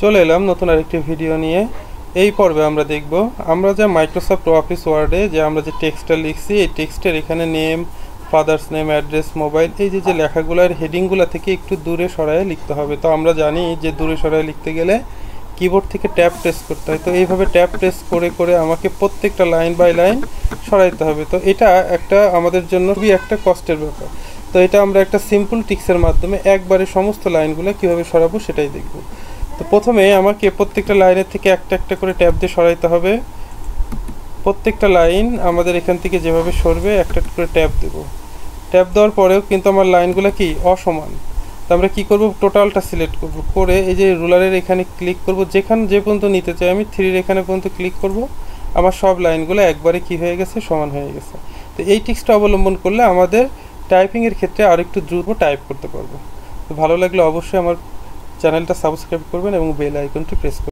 চলে এলাম নতুন আরেকটি ভিডিও নিয়ে। এই পর্বে আমরা দেখব আমরা যে মাইক্রোসফট অফিস ওয়ার্ডে যে আমরা যে টেক্সটটা লিখছি এই টেক্সটের এখানে name, father's name, address, mobile এই যে লেখাগুলোর হেডিংগুলো থেকে একটু দূরে সরায় লিখতে হবে। তো আমরা জানি যে দূরে সরায় লিখতে গেলে কিবোর্ড থেকে ট্যাব প্রেস করতে হয়। তো এইভাবে ট্যাব প্রেস করে করে আমাকে প্রত্যেকটা লাইন বাই লাইন সরাইতে হবে। তো এটা একটা আমাদের জন্য খুবই একটা কষ্টের ব্যাপার। তো এটা আমরা একটা সিম্পল ট্রিক্সের মাধ্যমে একবারে সমস্ত লাইনগুলো কীভাবে সরাবো সেটাই দেখব। তো প্রথমে আমাকে প্রত্যেকটা লাইনের থেকে একটা একটা করে ট্যাব দিয়ে সরাইতে হবে। প্রত্যেকটা লাইন আমাদের এখান থেকে যেভাবে সরবে একটা একটা করে ট্যাব দেব। ট্যাব দেওয়ার পরেও কিন্তু আমার লাইনগুলো কি অসমান। তো আমরা কী করব, টোটালটা সিলেক্ট করব, করে এই যে রুলারের এখানে ক্লিক করব, যেখানে যে পর্যন্ত নিতে চাই আমি থ্রির এখানে পর্যন্ত ক্লিক করব। আমার সব লাইনগুলো একবারে কি হয়ে গেছে, সমান হয়ে গেছে। তো এই ট্রিক্সটা অবলম্বন করলে আমাদের টাইপিংয়ের ক্ষেত্রে আরেকটু দ্রুত টাইপ করতে পারবো। তো ভালো লাগলে অবশ্যই আমার চ্যানেলটা সাবস্ক্রাইব করবেন এবং বেল আইকনটি প্রেস করবেন।